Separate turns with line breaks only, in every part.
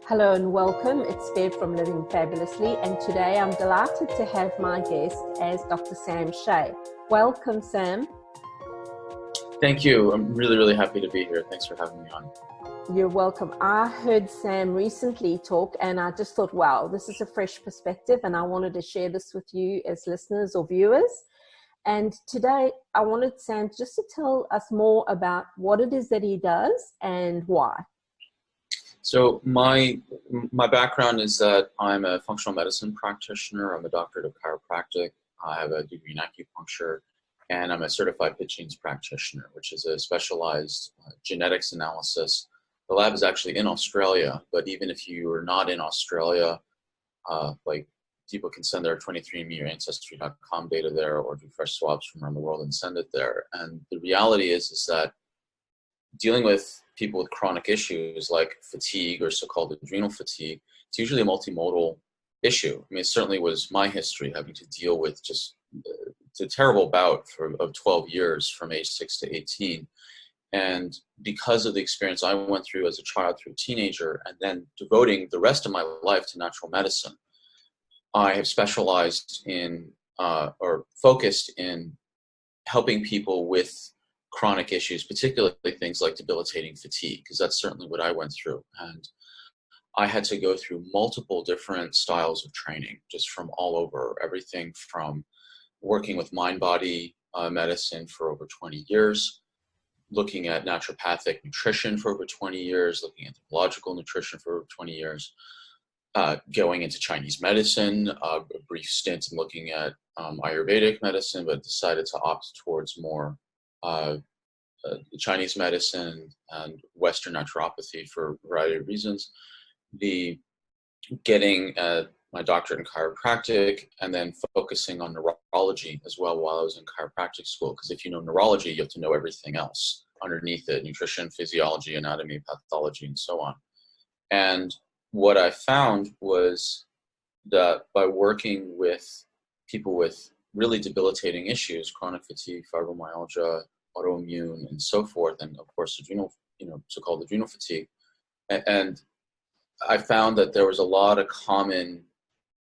Hello and welcome. It's Fair from Living Fabulously, and today I'm delighted to have my guest as Dr. Sam Shay. Welcome, Sam.
Thank you. I'm really happy to be here. Thanks for having me on.
You're welcome. I heard Sam recently talk and I just thought, wow, this is a fresh perspective, and I wanted to share this with you as listeners or viewers. And today I wanted Sam just to tell us more about what it is that he does and why.
So my background is that I'm a functional medicine practitioner. I'm a doctorate of chiropractic. I have a degree in acupuncture, and I'm a certified pitch practitioner, which is a specialized genetics analysis. The lab is actually in Australia, but even if you are not in Australia, like people can send their 23andMe or Ancestry.com data there, or do fresh swabs from around the world and send it there. And the reality is that dealing with people with chronic issues like fatigue or so-called adrenal fatigue, it's usually a multimodal issue. I mean, it certainly was my history, having to deal with just a terrible bout of 12 years from age 6 to 18. And because of the experience I went through as a child through a teenager, and then devoting the rest of my life to natural medicine, I have specialized in or focused in helping people with chronic issues, particularly things like debilitating fatigue, because that's certainly what I went through. And I had to go through multiple different styles of training, just from all over, everything from working with mind-body medicine for over 20 years, looking at naturopathic nutrition for over 20 years, looking at anthropological nutrition for over 20 years, going into Chinese medicine, a brief stint in looking at Ayurvedic medicine, but decided to opt towards more Chinese medicine and Western naturopathy for a variety of reasons. The getting my doctorate in chiropractic, and then focusing on neurology as well while I was in chiropractic school. Because if you know neurology, you have to know everything else underneath it: nutrition, physiology, anatomy, pathology, and so on. And what I found was that by working with people with really debilitating issues, chronic fatigue, fibromyalgia, autoimmune, and so forth, and of course adrenal, so-called adrenal fatigue, and I found that there was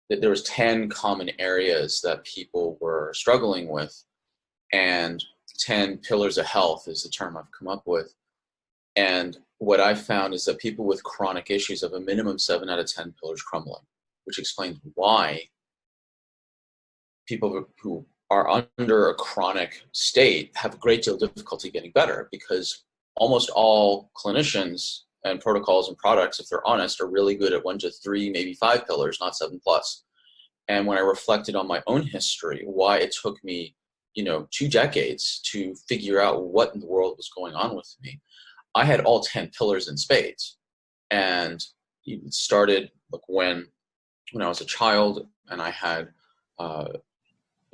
there was 10 common areas that people were struggling with, and 10 pillars of health is the term I've come up with. And what I found is that people with chronic issues have a minimum 7 out of 10 pillars crumbling, which explains why people who are under a chronic state have a great deal of difficulty getting better, because almost all clinicians and protocols and products, if they're honest, are really good at 1 to 3, maybe 5 pillars, not 7+. And when I reflected on my own history, why it took me, 2 decades to figure out what in the world was going on with me, I had all 10 pillars in spades. And it started when I was a child, and I had,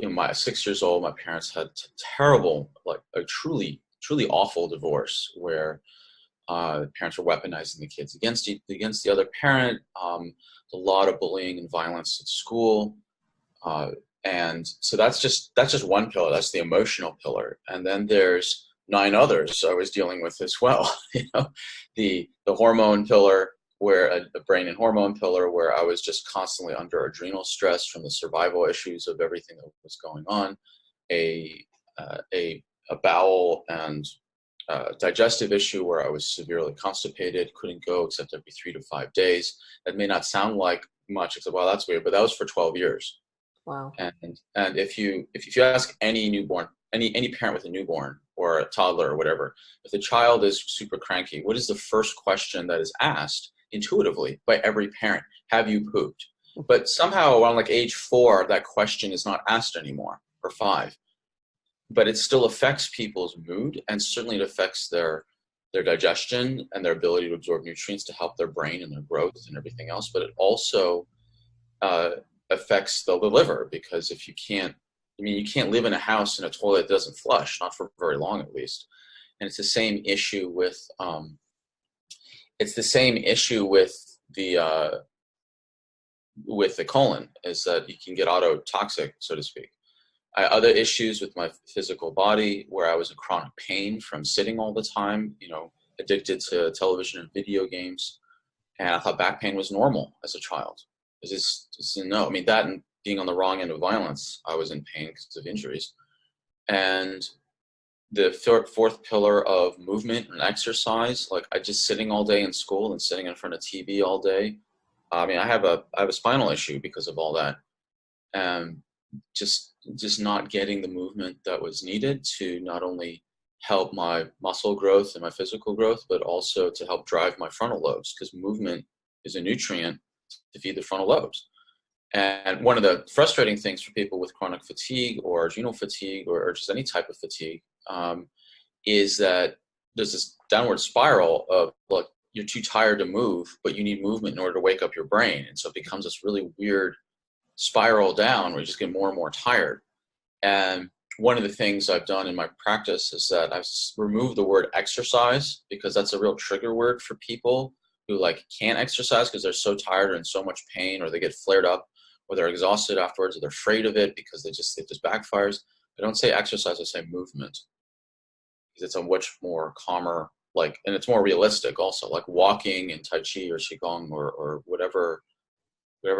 my 6 years old, my parents had terrible, like a truly awful divorce where parents were weaponizing the kids against the other parent. A lot of bullying and violence at school, and so that's just one pillar. That's the emotional pillar, and then there's 9 others I was dealing with as well. The hormone pillar, where a brain and hormone pillar, where I was just constantly under adrenal stress from the survival issues of everything that was going on, a bowel and digestive issue where I was severely constipated, couldn't go except every 3 to 5 days. That may not sound like much, except, well, that's weird, but that was for 12 years.
Wow.
And if you ask any newborn, any parent with a newborn or a toddler or whatever, if the child is super cranky, what is the first question that is asked intuitively by every parent? Have you pooped? But somehow around like age 4, that question is not asked anymore, or 5. But it still affects people's mood, and certainly it affects their digestion and their ability to absorb nutrients to help their brain and their growth and everything else. But it also affects the liver, because if you can't live in a house in a toilet that doesn't flush, not for very long at least. And it's the same issue with the colon, is that you can get autotoxic, so to speak. I had other issues with my physical body, where I was in chronic pain from sitting all the time, addicted to television and video games. And I thought back pain was normal as a child. No, I mean, that and being on the wrong end of violence, I was in pain because of injuries. And the fourth pillar of movement and exercise, like I just sitting all day in school and sitting in front of TV all day. I mean, I have a spinal issue because of all that. And just not getting the movement that was needed to not only help my muscle growth and my physical growth, but also to help drive my frontal lobes, because movement is a nutrient to feed the frontal lobes. And one of the frustrating things for people with chronic fatigue or adrenal fatigue or just any type of fatigue is that there's this downward spiral of, look, you're too tired to move, but you need movement in order to wake up your brain. And so it becomes this really weird spiral down where you just get more and more tired. And one of the things I've done in my practice is that I've removed the word exercise, because that's a real trigger word for people who like can't exercise because they're so tired or in so much pain, or they get flared up, or they're exhausted afterwards, or they're afraid of it because it just backfires. I don't say exercise, I say movement, because it's a much more calmer, like, and it's more realistic also, like walking in Tai Chi or Qigong or whatever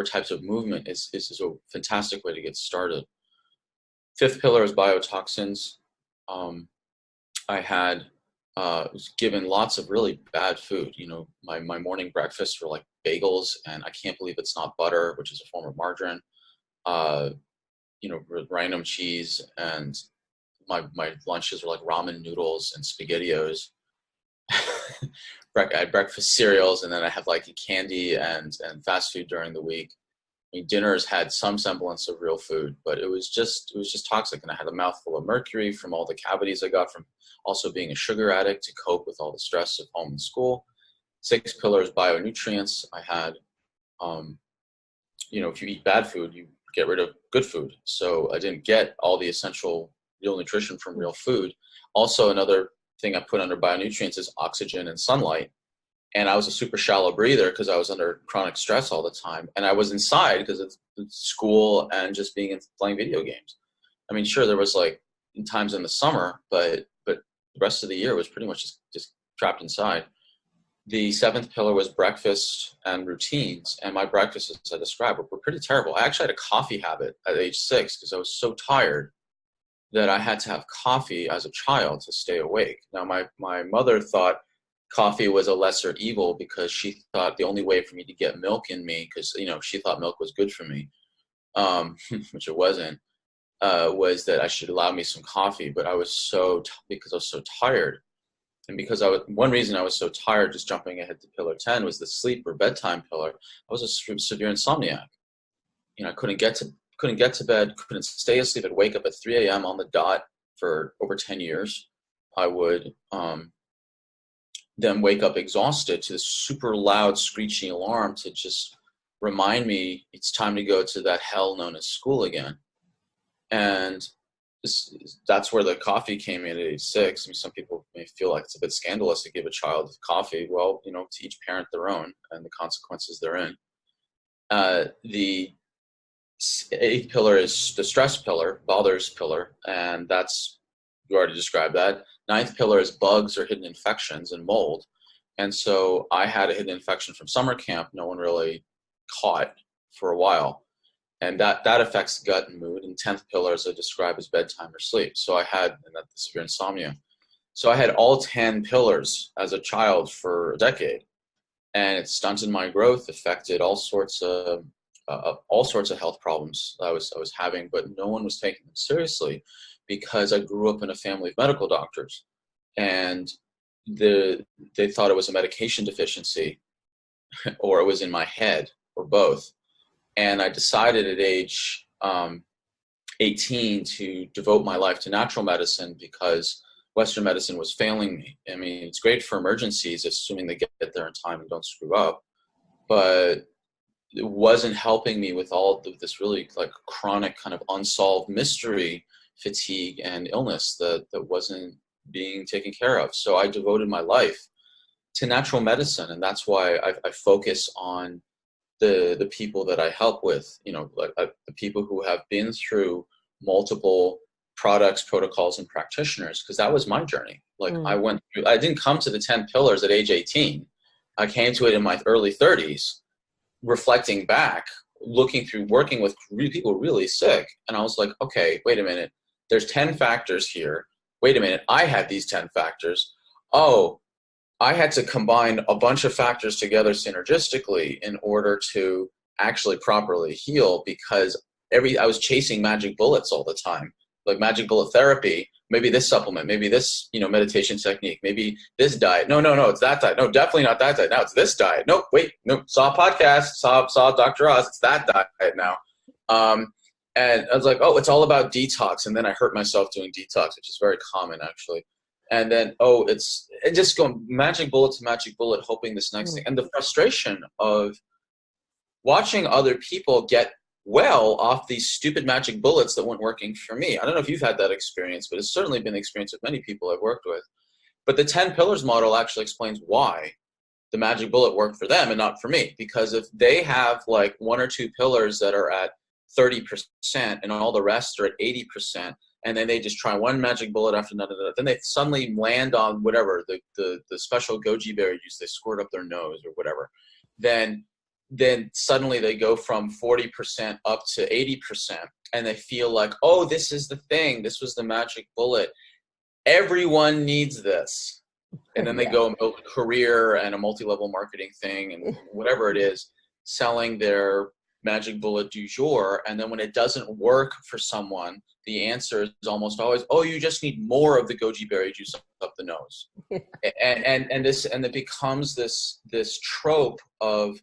types of movement is a fantastic way to get started. Fifth pillar is biotoxins. I was given lots of really bad food. You know, my morning breakfasts were like bagels, and I can't believe it's not butter, which is a form of margarine. You know, random cheese, and my lunches were like ramen noodles and SpaghettiOs. I had breakfast cereals, and then I had like candy and fast food during the week. I mean, dinners had some semblance of real food, but it was just toxic. And I had a mouthful of mercury from all the cavities I got from also being a sugar addict to cope with all the stress of home and school. 6 pillars, bionutrients. I had, you know, if you eat bad food, you get rid of good food. So I didn't get all the essential real nutrition from real food. Also, another thing I put under bionutrients is oxygen and sunlight. And I was a super shallow breather because I was under chronic stress all the time. And I was inside because of school and just being playing video games. I mean, sure, there was like times in the summer, but the rest of the year was pretty much just trapped inside. The 7th pillar was breakfast and routines. And my breakfasts, as I described, were pretty terrible. I actually had a coffee habit at age 6 because I was so tired that I had to have coffee as a child to stay awake. Now, my mother thought coffee was a lesser evil because she thought the only way for me to get milk in me, because, you know, she thought milk was good for me, which it wasn't, was that I should allow me some coffee. But I was because I was so tired. And because one reason I was so tired, just jumping ahead to pillar 10, was the sleep or bedtime pillar. I was a severe insomniac. You know, I couldn't get to bed, couldn't stay asleep. I'd wake up at 3 a.m. on the dot for over 10 years. I would then wake up exhausted to this super loud, screeching alarm to just remind me it's time to go to that hell known as school again. And that's where the coffee came in at age 6. I mean, some people may feel like it's a bit scandalous to give a child coffee. Well, you know, to each parent their own and the consequences therein. The 8th pillar is the stress pillar, bothers pillar, and you already described that. 9th pillar is bugs or hidden infections and mold. And so I had a hidden infection from summer camp no one really caught for a while. And that affects gut and mood. And 10th pillar, as I described, is bedtime or sleep. So I had severe insomnia. So I had all 10 pillars as a child for a decade. And it stunted my growth, affected all sorts of health problems I was having, but no one was taking them seriously because I grew up in a family of medical doctors, and they thought it was a medication deficiency or it was in my head or both. And I decided at age 18 to devote my life to natural medicine because Western medicine was failing me. I mean, it's great for emergencies, assuming they get there in time and don't screw up, but it wasn't helping me with all of this really like chronic kind of unsolved mystery, fatigue and illness that wasn't being taken care of. So I devoted my life to natural medicine. And that's why I focus on the people that I help with, you know, like the people who have been through multiple products, protocols, and practitioners, because that was my journey. Like I didn't come to the 10 pillars at age 18. I came to it in my early 30s, reflecting back, looking through, working with people really sick. And I was like, okay, wait a minute. There's 10 factors here. Wait a minute. I had these 10 factors. Oh, I had to combine a bunch of factors together synergistically in order to actually properly heal, because I was chasing magic bullets all the time, like magic bullet therapy. Maybe this supplement, maybe this, meditation technique, maybe this diet. No, it's that diet. No, definitely not that diet. Now it's this diet. Nope, wait, nope. Saw a podcast, saw Dr. Oz. It's that diet now. And I was like, oh, it's all about detox. And then I hurt myself doing detox, which is very common actually. And then, it's just going magic bullet to magic bullet, hoping this next thing. And the frustration of watching other people get well off these stupid magic bullets that weren't working for me. I don't know if you've had that experience, but it's certainly been the experience with many people I've worked with. But the 10 pillars model actually explains why the magic bullet worked for them and not for me. Because if they have like one or two pillars that are at 30% and all the rest are at 80%, and then they just try one magic bullet after another, then they suddenly land on whatever, the special goji berry juice they squirt up their nose or whatever, then suddenly they go from 40% up to 80%, and they feel like, oh, this is the thing. This was the magic bullet. Everyone needs this. And then they go and build a career and a multi-level marketing thing and whatever it is, selling their magic bullet du jour. And then when it doesn't work for someone, the answer is almost always, oh, you just need more of the goji berry juice up the nose. and it becomes this trope of,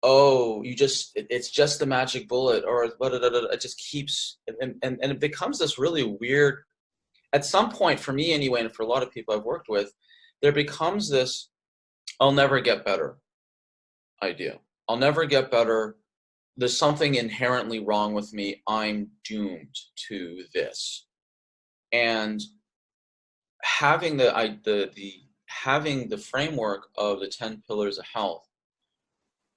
oh, it's just the magic bullet, or it just keeps, and it becomes this really weird, at some point for me anyway, and for a lot of people I've worked with, there becomes this, I'll never get better idea. I'll never get better. There's something inherently wrong with me. I'm doomed to this. And having having the framework of the 10 pillars of health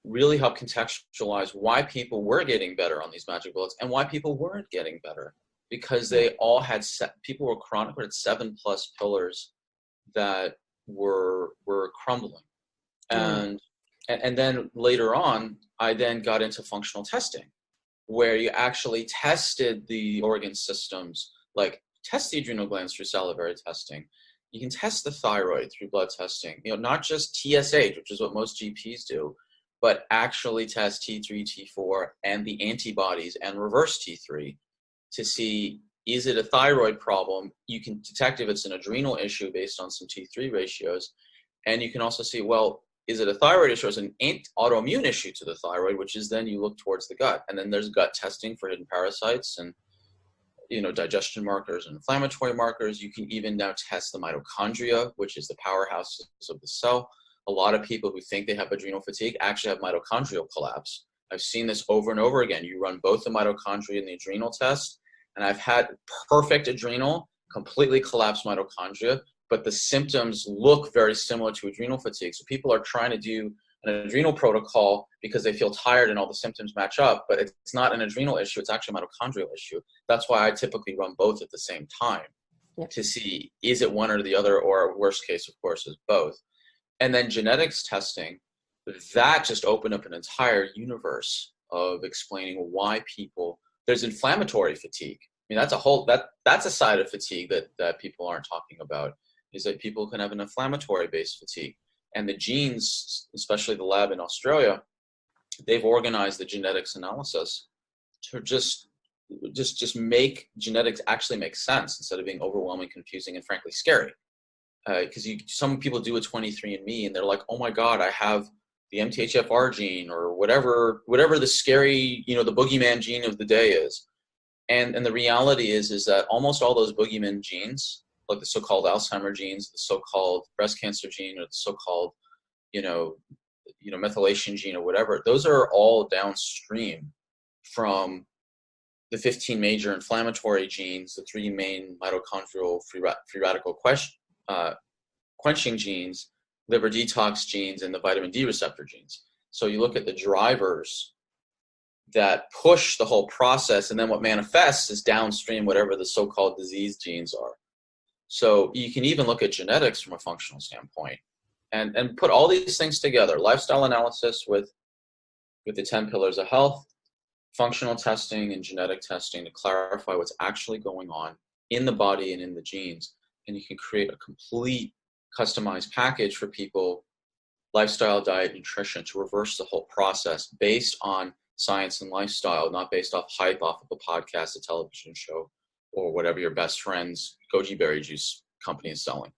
really help contextualize why people were getting better on these magic bullets and why people weren't getting better, because they all had people were chronic at 7+ pillars that were crumbling. And then later on, I then got into functional testing, where you actually tested the organ systems, like test the adrenal glands through salivary testing. You can test the thyroid through blood testing, not just TSH, which is what most GPs do, but actually test T3, T4, and the antibodies and reverse T3 to see, is it a thyroid problem? You can detect if it's an adrenal issue based on some T3 ratios. And you can also see, well, is it a thyroid issue or is it an autoimmune issue to the thyroid, which is then you look towards the gut. And then there's gut testing for hidden parasites and, digestion markers and inflammatory markers. You can even now test the mitochondria, which is the powerhouse of the cell. A lot of people who think they have adrenal fatigue actually have mitochondrial collapse. I've seen this over and over again. You run both the mitochondria and the adrenal test, and I've had perfect adrenal, completely collapsed mitochondria, but the symptoms look very similar to adrenal fatigue. So people are trying to do an adrenal protocol because they feel tired and all the symptoms match up, but it's not an adrenal issue, it's actually a mitochondrial issue. That's why I typically run both at the same time to see, is it one or the other, or worst case, of course, is both. And then genetics testing, that just opened up an entire universe of explaining why there's inflammatory fatigue. I mean, that's a side of fatigue that people aren't talking about, is that people can have an inflammatory based fatigue. And the genes, especially the lab in Australia, they've organized the genetics analysis to just make genetics actually make sense instead of being overwhelming, confusing, and frankly scary. Because some people do a 23andMe and they're like, oh my God, I have the MTHFR gene or whatever the scary, the boogeyman gene of the day is. And the reality is that almost all those boogeyman genes, like the so-called Alzheimer genes, the so-called breast cancer gene, or the so-called, methylation gene or whatever, those are all downstream from the 15 major inflammatory genes, the 3 main mitochondrial free radical quenching genes, liver detox genes, and the vitamin D receptor genes. So you look at the drivers that push the whole process, and then what manifests is downstream, whatever the so-called disease genes are. So you can even look at genetics from a functional standpoint. and put all these things together, lifestyle analysis with the 10 pillars of health, functional testing and genetic testing to clarify what's actually going on in the body and in the genes. And you can create a complete customized package for people, lifestyle, diet, nutrition, to reverse the whole process based on science and lifestyle, not based off hype off of a podcast, a television show, or whatever your best friend's goji berry juice company is selling.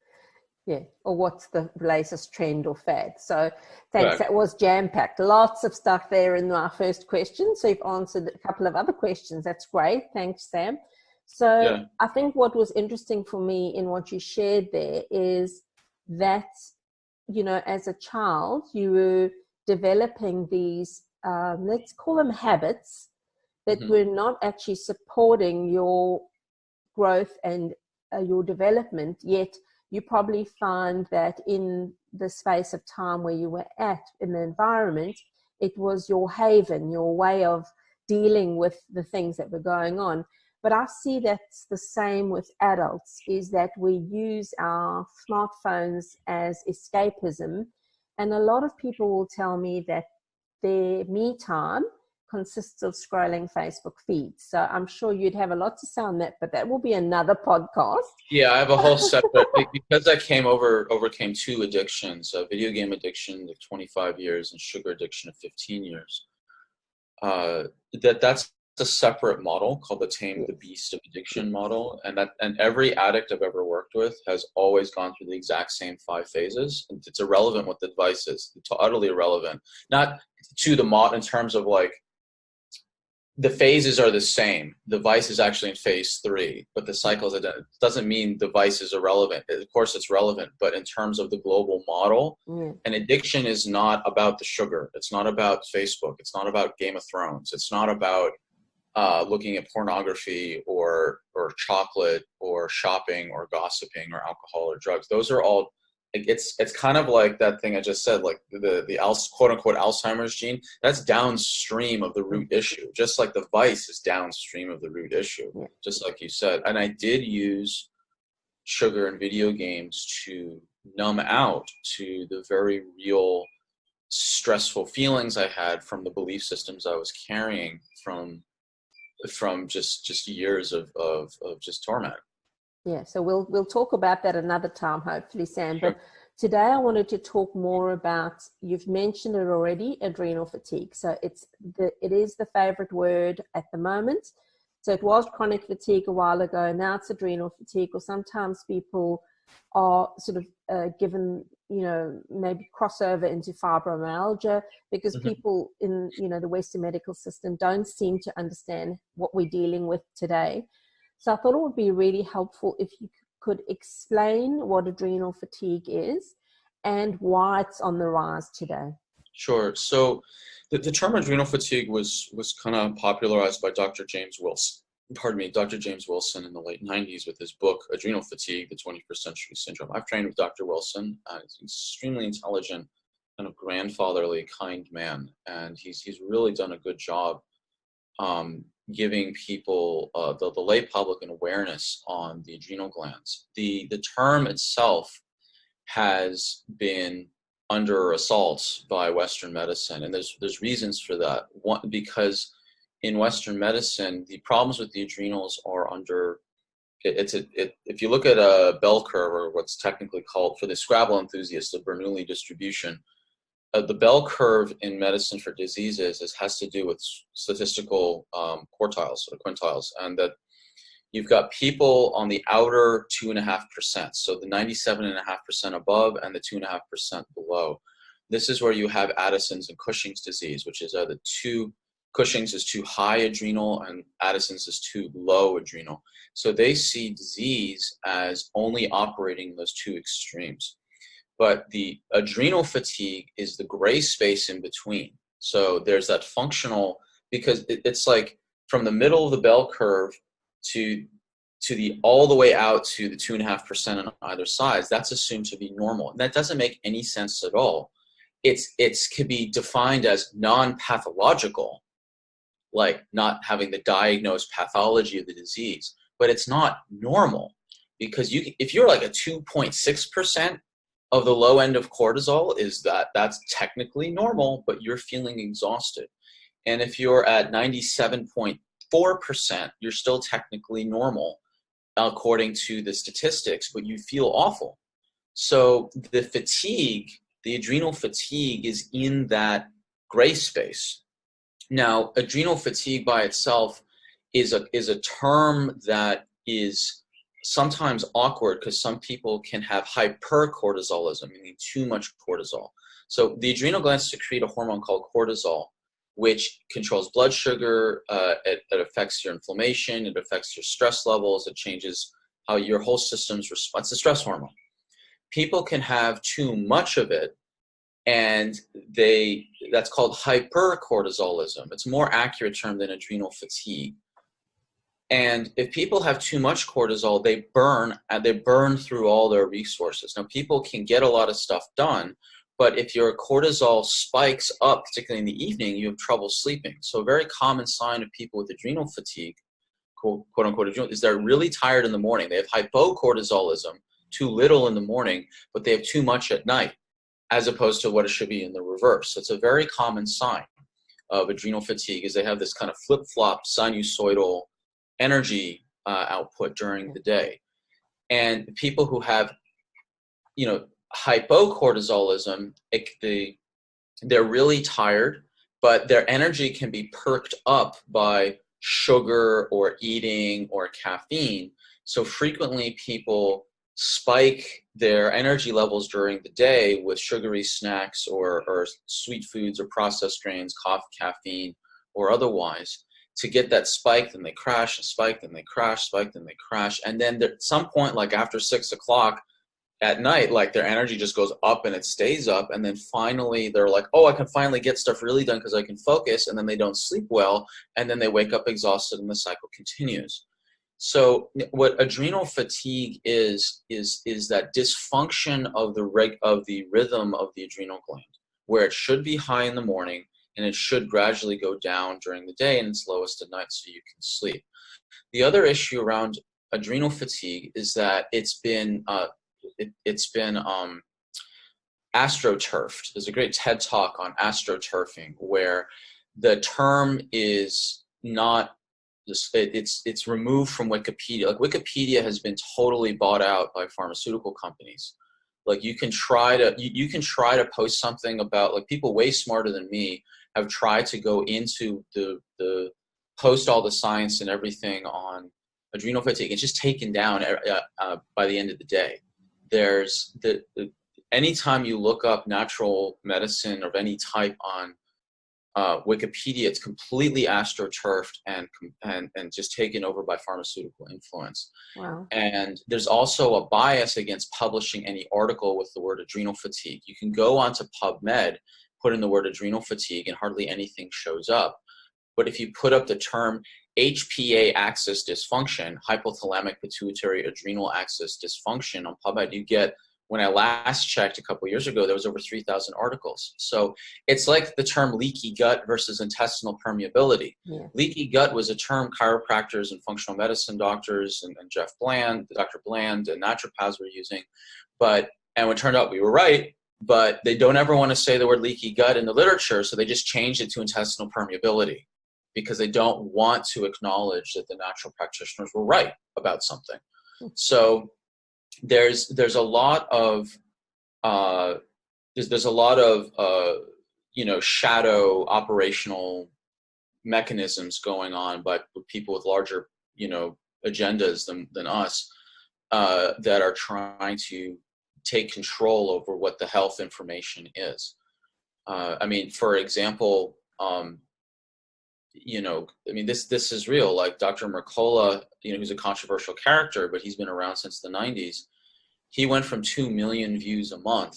Yeah, or what's the latest trend or fad. So thanks,
Right.
that was jam-packed. Lots of stuff there in our first question. So you've answered a couple of other questions. That's great. Thanks, Sam. So
Yeah.
I think what was interesting for me in what you shared there is that, you know, as a child, you were developing these, let's call them habits, that were not actually supporting your growth and your development, yet you probably find that in the space of time where you were at in the environment, it was your haven, your way of dealing with the things that were going on. But I see that's the same with adults, is that we use our smartphones as escapism. And a lot of people will tell me that their me time consists of scrolling Facebook feeds. So I'm sure you'd have a lot to say on that, but that will be another podcast.
Yeah, I have a whole separate, because I overcame two addictions, video game addiction of 25 years and sugar addiction of 15 years. That's a separate model called the Tame the Beast of Addiction model. And every addict I've ever worked with has always gone through the exact same 5 phases. And it's irrelevant what the device is. It's utterly irrelevant. Not to the mod in terms of like, the phases are the same. The vice is actually in phase 3, but the cycles, it doesn't mean the vice is irrelevant. Of course it's relevant, but in terms of the global model, an addiction is not about the sugar. It's not about Facebook. It's not about Game of Thrones. It's not about looking at pornography or chocolate or shopping or gossiping or alcohol or drugs. Those are all, it's kind of like that thing I just said, like the quote unquote Alzheimer's gene, that's downstream of the root issue, just like the vice is downstream of the root issue, just like you said. And I did use sugar and video games to numb out to the very real stressful feelings I had from the belief systems I was carrying from just years of just torment.
Yeah, so we'll talk about that another time, hopefully, Sam.
Sure.
But today I wanted to talk more about, you've mentioned it already, adrenal fatigue. So it is the favorite word at the moment. So it was chronic fatigue a while ago. Now it's adrenal fatigue, or sometimes people are sort of given, you know, maybe crossover into fibromyalgia, because people in, you know, the Western medical system don't seem to understand what we're dealing with today. So I thought it would be really helpful if you could explain what adrenal fatigue is and why it's on the rise today.
Sure. So the term adrenal fatigue was kind of popularized by Dr. James Wilson in the late 90s with his book, Adrenal Fatigue, the 21st Century Syndrome. I've trained with Dr. Wilson. He's an extremely intelligent, kind of grandfatherly, kind man. And he's really done a good job giving people, the lay public, an awareness on the adrenal glands. The term itself has been under assault by Western medicine, and there's reasons for that. One, because in Western medicine, the problems with the adrenals are under, if you look at a bell curve, or what's technically called, for the Scrabble enthusiasts, the Bernoulli distribution, the bell curve in medicine for diseases has to do with statistical quartiles or quintiles, and that you've got people on the outer 2.5%, so the 97.5% above and the 2.5% below. This is where you have Addison's and Cushing's disease, which is Cushing's is too high adrenal and Addison's is too low adrenal. So they see disease as only operating in those two extremes. But the adrenal fatigue is the gray space in between. So there's that functional, because it's like from the middle of the bell curve to the all the way out to the 2.5% on either side. That's assumed to be normal. And that doesn't make any sense at all. It's could be defined as non-pathological, like not having the diagnosed pathology of the disease, but it's not normal, because if you're like a 2.6%, of the low end of cortisol is that that's technically normal, but you're feeling exhausted. And if you're at 97.4%, you're still technically normal according to the statistics, but you feel awful. So the fatigue, the adrenal fatigue, is in that gray space. Now, adrenal fatigue by itself is a term that is sometimes awkward because some people can have hypercortisolism, meaning too much cortisol. So the adrenal glands secrete a hormone called cortisol, which controls blood sugar. It affects your inflammation. It affects your stress levels. It changes how your whole system's response. It's a stress hormone. People can have too much of it, and that's called hypercortisolism. It's a more accurate term than adrenal fatigue. And if people have too much cortisol, they burn through all their resources. Now, people can get a lot of stuff done, but if your cortisol spikes up, particularly in the evening, you have trouble sleeping. So a very common sign of people with adrenal fatigue, quote unquote, adrenal, is they're really tired in the morning. They have hypocortisolism, too little in the morning, but they have too much at night, as opposed to what it should be in the reverse. So it's a very common sign of adrenal fatigue, is they have this kind of flip-flop sinusoidal energy output during the day. And people who have, hypocortisolism, they're really tired, but their energy can be perked up by sugar or eating or caffeine. So frequently people spike their energy levels during the day with sugary snacks or sweet foods or processed grains, coffee, caffeine, or otherwise, to get that spike. Then they crash, and spike, then they crash, spike, then they crash. And then at some point, like after 6 o'clock at night, like their energy just goes up and it stays up. And then finally they're like, oh, I can finally get stuff really done because I can focus. And then they don't sleep well. And then they wake up exhausted and the cycle continues. So what adrenal fatigue is that dysfunction of the rhythm of the adrenal gland, where it should be high in the morning and it should gradually go down during the day and it's lowest at night so you can sleep. The other issue around adrenal fatigue is that it's been astroturfed. There's a great TED talk on astroturfing where the term is not, it's removed from Wikipedia. Like Wikipedia has been totally bought out by pharmaceutical companies. Like you can try to post something about, like, people way smarter than me have tried to go into the post all the science and everything on adrenal fatigue. It's just taken down by the end of the day. There's anytime you look up natural medicine of any type on Wikipedia, it's completely astroturfed and just taken over by pharmaceutical influence.
Wow.
And there's also a bias against publishing any article with the word adrenal fatigue. You can go onto PubMed, put in the word adrenal fatigue, and hardly anything shows up. But if you put up the term HPA axis dysfunction, hypothalamic pituitary adrenal axis dysfunction, on PubMed, you get, when I last checked a couple of years ago, there was over 3,000 articles. So it's like the term leaky gut versus intestinal permeability. Yeah. Leaky gut was a term chiropractors and functional medicine doctors and Dr. Bland and naturopaths were using. And it turned out we were right, but they don't ever want to say the word leaky gut in the literature, so they just changed it to intestinal permeability because they don't want to acknowledge that the natural practitioners were right about something. So there's a lot of shadow operational mechanisms going on by people with larger agendas than us that are trying to take control over what the health information is. For example, this is real. Like Dr. Mercola, who's a controversial character, but he's been around since the 90s. He went from 2 million views a month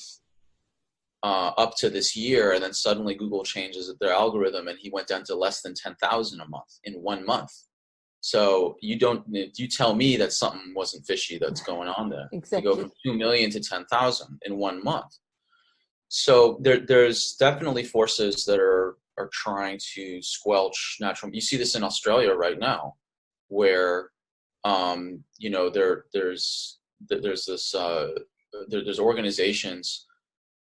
up to this year, and then suddenly Google changes their algorithm, and he went down to less than 10,000 a month in 1 month. So you tell me that something wasn't fishy that's going on there.
Exactly.
You go from 2 million to 10,000 in 1 month. So there's definitely forces that are trying to squelch natural. You see this in Australia right now, where there's this there's organizations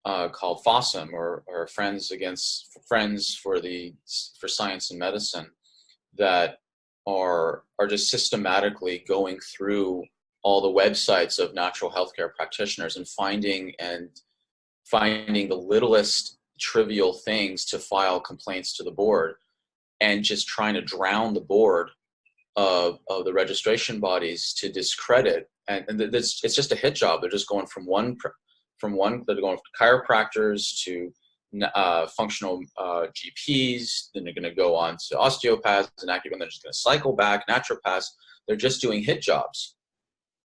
called FOSSUM, or Friends for Science and Medicine, that are just systematically going through all the websites of natural healthcare practitioners and finding the littlest trivial things to file complaints to the board, and just trying to drown the board of the registration bodies to discredit. And it's just a hit job. They're just going from one, they're going from chiropractors to functional GPs, then they're going to go on to osteopaths, and they're just going to cycle back, naturopaths. They're just doing hit jobs.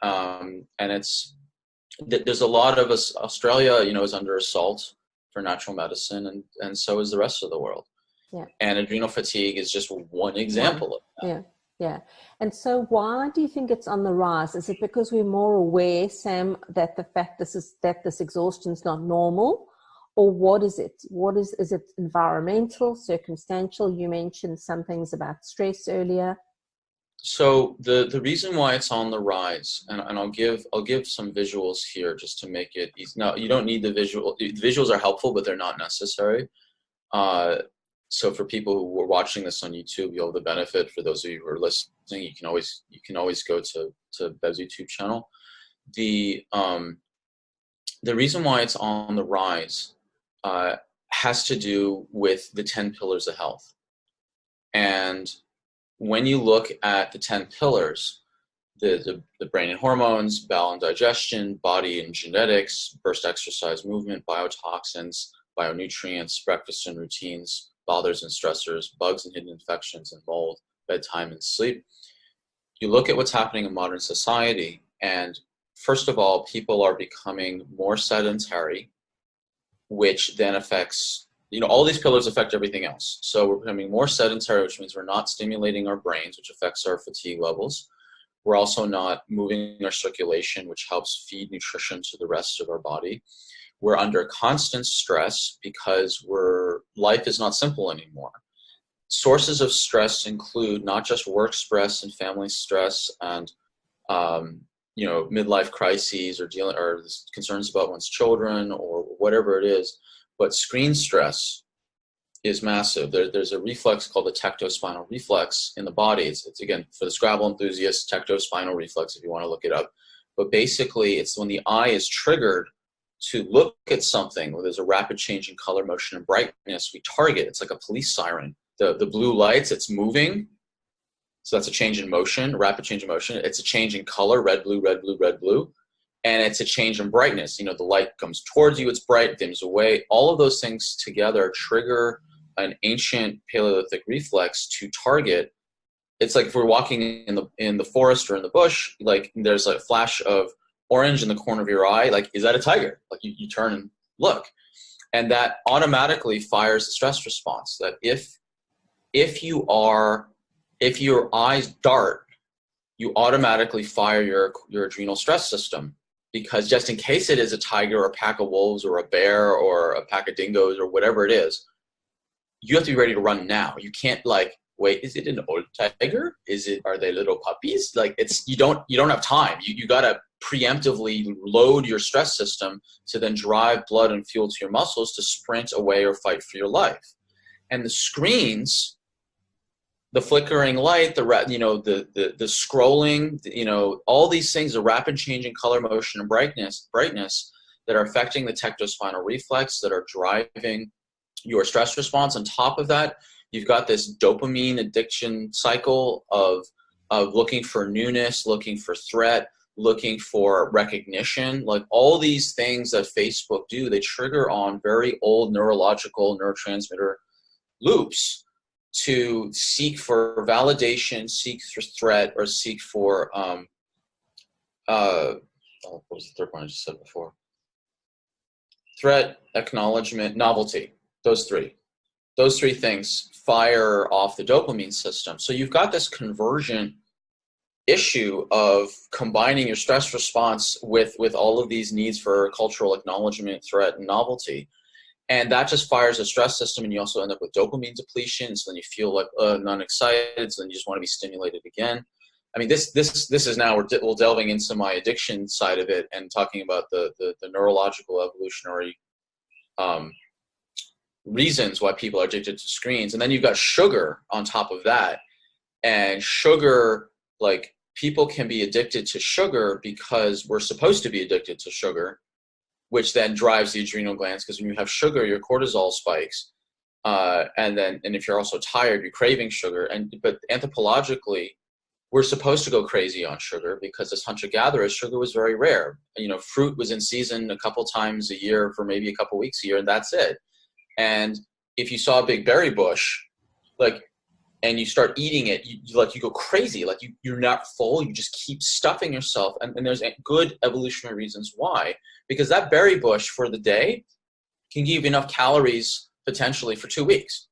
And there's a lot of us. Australia, is under assault for natural medicine, and so is the rest of the world.
Yeah.
And adrenal fatigue is just one example of that.
Yeah. Yeah. And so why do you think it's on the rise? Is it because we're more aware, Sam, that the fact that this exhaustion is not normal? Or what is it? Is it environmental, circumstantial? You mentioned some things about stress earlier.
So the reason why it's on the rise, and I'll give some visuals here just to make it easy. Now, you don't need the visual. The visuals are helpful, but they're not necessary. So for people who are watching this on YouTube, you'll have the benefit. For those of you who are listening, you can always go to Bev's YouTube channel. The reason why it's on the rise has to do with the 10 pillars of health. And when you look at the 10 pillars, the brain and hormones, bowel and digestion, body and genetics, burst exercise movement, biotoxins, bionutrients, breakfast and routines, bothers and stressors, bugs and hidden infections, and mold, bedtime and sleep. You look at what's happening in modern society, and first of all, people are becoming more sedentary, which then affects, all these pillars affect everything else. So we're becoming more sedentary, which means we're not stimulating our brains, which affects our fatigue levels. We're also not moving our circulation, which helps feed nutrition to the rest of our body. We're under constant stress because life is not simple anymore. Sources of stress include not just work stress and family stress and midlife crises or concerns about one's children or whatever it is, but screen stress is massive. There's a reflex called the tectospinal reflex in the body. It's again, for the Scrabble enthusiasts, tectospinal reflex if you want to look it up. But basically, it's when the eye is triggered to look at something where there's a rapid change in color, motion, and brightness, we target. It's like a police siren. The blue lights, it's moving. So that's a change in motion, rapid change in motion. It's a change in color, red, blue, red, blue, red, blue. And it's a change in brightness. The light comes towards you, it's bright, dims away. All of those things together trigger an ancient Paleolithic reflex to target. It's like if we're walking in the forest or in the bush, like there's a flash of orange in the corner of your eye, like, is that a tiger? Like you turn and look. And that automatically fires the stress response. That if your eyes dart, you automatically fire your adrenal stress system, because just in case it is a tiger or a pack of wolves or a bear or a pack of dingoes or whatever it is, you have to be ready to run now. You can't wait, is it an old tiger? Are they little puppies? You don't have time. You gotta preemptively load your stress system to then drive blood and fuel to your muscles to sprint away or fight for your life. And the screens, the flickering light, the scrolling, all these things, the rapid change in color, motion, and brightness that are affecting the tectospinal reflex, that are driving your stress response. On top of that, you've got this dopamine addiction cycle of looking for newness, looking for threat, looking for recognition. Like all these things that Facebook do, they trigger on very old neurological neurotransmitter loops to seek for validation, seek for threat, or seek for what was the third one I just said before? Threat, acknowledgement, novelty. Those three things fire off the dopamine system. So you've got this conversion issue of combining your stress response with all of these needs for cultural acknowledgement, threat, and novelty. And that just fires the stress system, and you also end up with dopamine depletion. So then you feel like not excited, so then you just want to be stimulated again. I mean, this is now we're delving into my addiction side of it and talking about the neurological evolutionary reasons why people are addicted to screens. And then you've got sugar on top of that. And sugar, like, people can be addicted to sugar because we're supposed to be addicted to sugar, which then drives the adrenal glands, because when you have sugar, your cortisol spikes. And if you're also tired, you're craving sugar. But anthropologically, we're supposed to go crazy on sugar because as hunter-gatherers, sugar was very rare. Fruit was in season a couple times a year for maybe a couple weeks a year, and that's it. And if you saw a big berry bush, and you start eating it, you go crazy. Like, you're not full. You just keep stuffing yourself. And there's good evolutionary reasons why. Because that berry bush for the day can give you enough calories potentially for 2 weeks,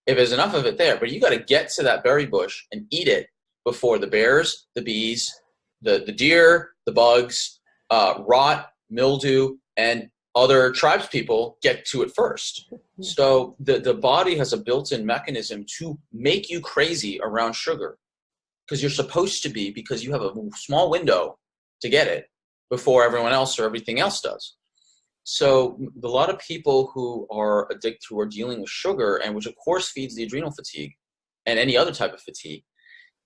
if there's enough of it there. But you got to get to that berry bush and eat it before the bears, the bees, the deer, the bugs, rot, mildew, and other tribes people get to it first. So the body has a built-in mechanism to make you crazy around sugar, because you're supposed to be, because you have a small window to get it before everyone else or everything else does. So a lot of people who are addicted, who are dealing with sugar, and which of course feeds the adrenal fatigue and any other type of fatigue,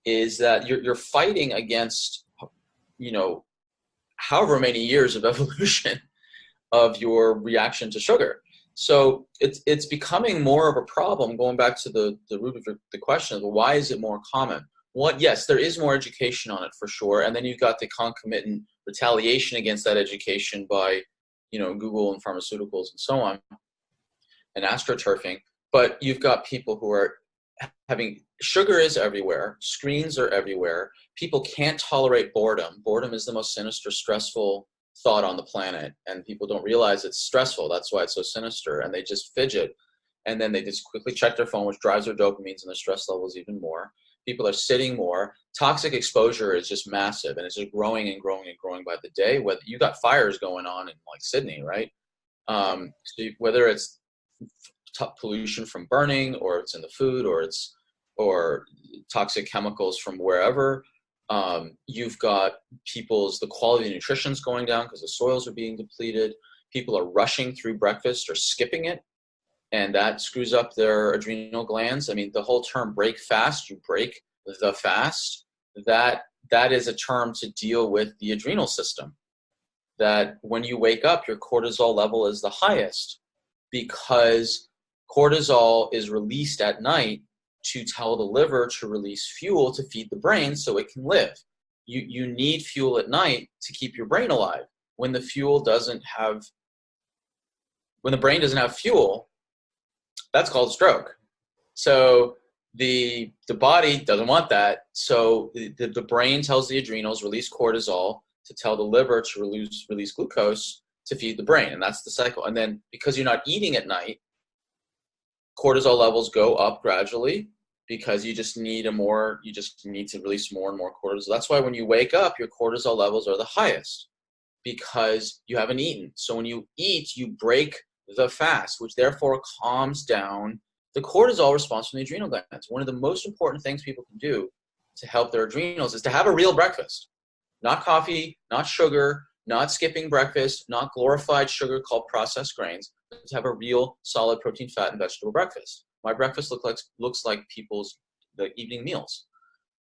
is that you're fighting against, however many years of evolution of your reaction to sugar. So it's becoming more of a problem, going back to the root of the question of why is it more common? Yes, there is more education on it for sure. And then you've got the concomitant retaliation against that education by, Google and pharmaceuticals and so on, and astroturfing. But you've got people who are sugar is everywhere. Screens are everywhere. People can't tolerate boredom. Boredom is the most sinister, stressful thought on the planet, and people don't realize it's stressful. That's why it's so sinister, and they just fidget, and then they just quickly check their phone, which drives their dopamines and their stress levels even more. People are sitting more. Toxic exposure is just massive, and it's just growing and growing and growing by the day. Whether you got fires going on in Sydney, right? Whether it's pollution from burning, or it's in the food, or toxic chemicals from wherever. You've got the quality of nutrition's going down because the soils are being depleted. People are rushing through breakfast or skipping it, and that screws up their adrenal glands. I mean, the whole term break fast, you break the fast, that is a term to deal with the adrenal system. That when you wake up, your cortisol level is the highest, because cortisol is released at night to tell the liver to release fuel to feed the brain so it can live. You need fuel at night to keep your brain alive. When the brain doesn't have fuel, that's called stroke. So the body doesn't want that. So the brain tells the adrenals, release cortisol to tell the liver to release glucose to feed the brain. And that's the cycle. And then because you're not eating at night, cortisol levels go up gradually, because you just need to release more and more cortisol. That's why when you wake up, your cortisol levels are the highest, because you haven't eaten. So when you eat, you break the fast, which therefore calms down the cortisol response from the adrenal glands. One of the most important things people can do to help their adrenals is to have a real breakfast. Not coffee, not sugar, not skipping breakfast, not glorified sugar called processed grains, but to have a real solid protein, fat, and vegetable breakfast. My breakfast looks like people's evening meals,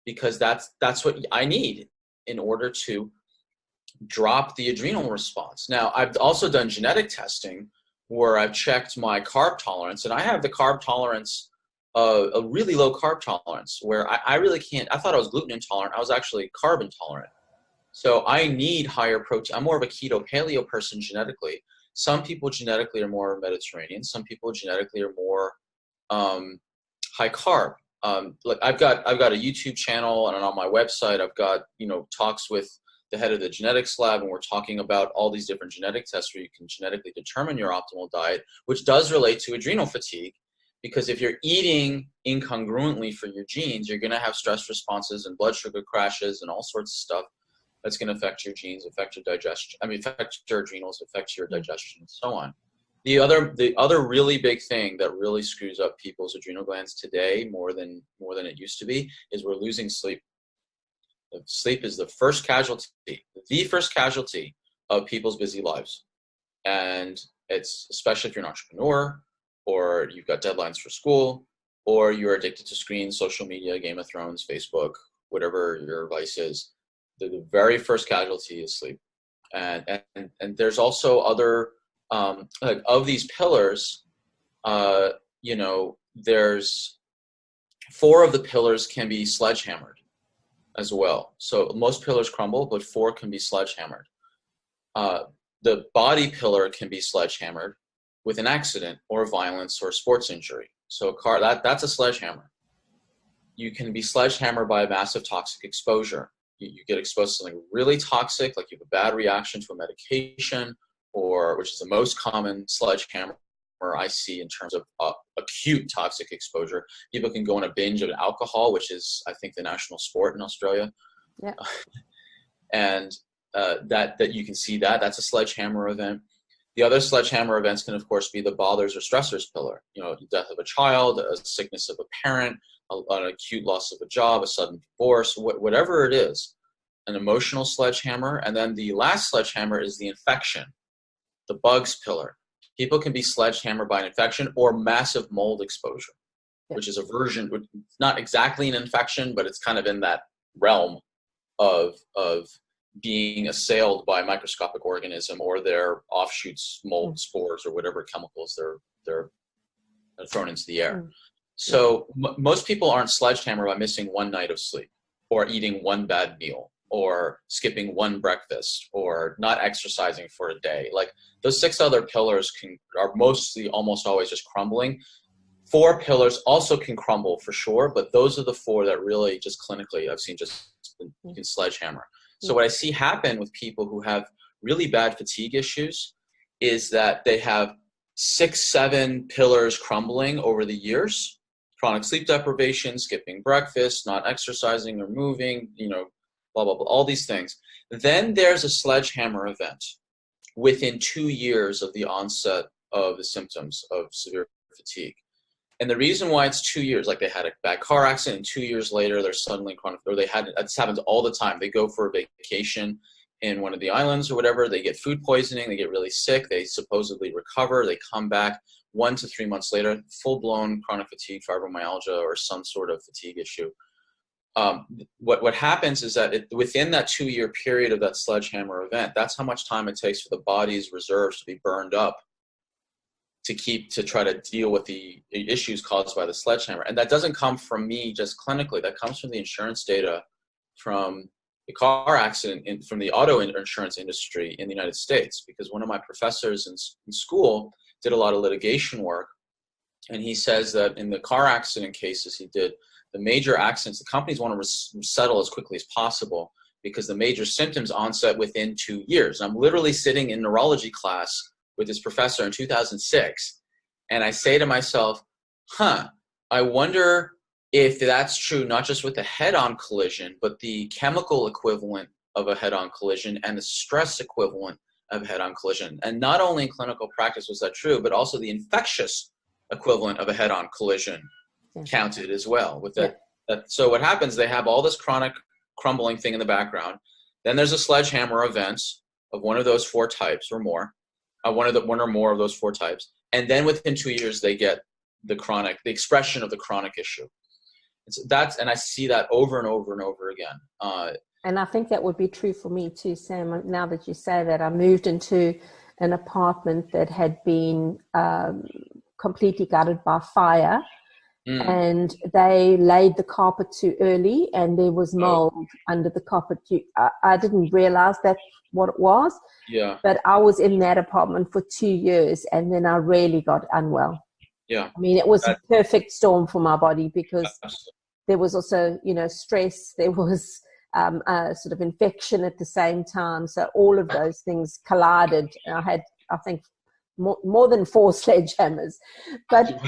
because that's what I need in order to drop the adrenal response. Now, I've also done genetic testing where I've checked my carb tolerance, and I have the carb tolerance, a really low carb tolerance, where I really can't. I thought I was gluten intolerant. I was actually carb intolerant. So I need higher protein. I'm more of a keto paleo person genetically. Some people genetically are more Mediterranean. Some people genetically are more high carb. I've got a YouTube channel, and on my website I've got talks with the head of the genetics lab, and we're talking about all these different genetic tests where you can genetically determine your optimal diet, which does relate to adrenal fatigue. Because if you're eating incongruently for your genes, you're going to have stress responses and blood sugar crashes and all sorts of stuff that's going to affect your genes, affect your digestion. Affect your adrenals, affect your digestion, and so on. The other really big thing that really screws up people's adrenal glands today more than it used to be is we're losing sleep. Sleep is the first casualty of people's busy lives. And it's especially if you're an entrepreneur, or you've got deadlines for school, or you're addicted to screens, social media, Game of Thrones, Facebook, whatever your vice is. The very first casualty is sleep. And there's also other, like of these pillars, there's 4 of the pillars can be sledgehammered as well. So most pillars crumble, but 4 can be sledgehammered. The body pillar can be sledgehammered with an accident or violence or sports injury. So a car, that's a sledgehammer. You can be sledgehammered by a massive toxic exposure. You get exposed to something really toxic, like you have a bad reaction to a medication, or which is the most common sledgehammer I see in terms of acute toxic exposure. People can go on a binge of alcohol, which is, I think, the national sport in Australia.
Yeah.
And that you can see that's a sledgehammer event. The other sledgehammer events can, of course, be the bothers or stressors pillar. Death of a child, a sickness of a parent, an acute loss of a job, a sudden divorce, whatever it is, an emotional sledgehammer. And then the last sledgehammer is the infection, the bugs pillar. People can be sledgehammered by an infection or massive mold exposure, which is a version, not exactly an infection, but it's kind of in that realm of being assailed by a microscopic organism or their offshoots, mold spores, or whatever chemicals they're thrown into the air. So most people aren't sledgehammered by missing one night of sleep, or eating one bad meal, or skipping one breakfast, or not exercising for a day. Like those 6 other pillars are mostly almost always just crumbling. 4 pillars also can crumble for sure, but those are the 4 that really just clinically I've seen you can sledgehammer. So what I see happen with people who have really bad fatigue issues is that they have 6, 7 pillars crumbling over the years: chronic sleep deprivation, skipping breakfast, not exercising or moving, blah, blah, blah, all these things. Then there's a sledgehammer event within 2 years of the onset of the symptoms of severe fatigue. And the reason why it's 2 years, like they had a bad car accident and 2 years later they're suddenly chronic, or this happens all the time. They go for a vacation in one of the islands or whatever, they get food poisoning, they get really sick, they supposedly recover, they come back 1 to 3 months later, full-blown chronic fatigue, fibromyalgia, or some sort of fatigue issue. What happens is that within that 2-year period of that sledgehammer event, that's how much time it takes for the body's reserves to be burned up to try to deal with the issues caused by the sledgehammer. And that doesn't come from me just clinically. That comes from the insurance data from the car accident, from the auto insurance industry in the United States, because one of my professors in school did a lot of litigation work. And he says that in the car accident cases he did, the major accidents, the companies want to settle as quickly as possible because the major symptoms onset within 2 years. I'm literally sitting in neurology class with this professor in 2006, and I say to myself, I wonder if that's true, not just with the head-on collision, but the chemical equivalent of a head-on collision and the stress equivalent of head-on collision. And not only in clinical practice was that true, but also the infectious equivalent of a head-on collision counted as well with that. So what happens, they have all this chronic crumbling thing in the background. Then there's a sledgehammer event of one of those 4 types or more, one or more of those 4 types. And then within 2 years, they get the expression of the chronic issue. And I see that over and over and over again.
And I think that would be true for me too, Sam. Now that you say that, I moved into an apartment that had been completely gutted by fire. And they laid the carpet too early, and there was mold under the carpet. I didn't realize that's what it was.
Yeah.
But I was in that apartment for 2 years, and then I really got unwell.
Yeah.
I mean, it was a perfect storm for my body because there was also, stress. There was a sort of infection at the same time. So all of those things collided. I had, I think, more than 4 sledgehammers. But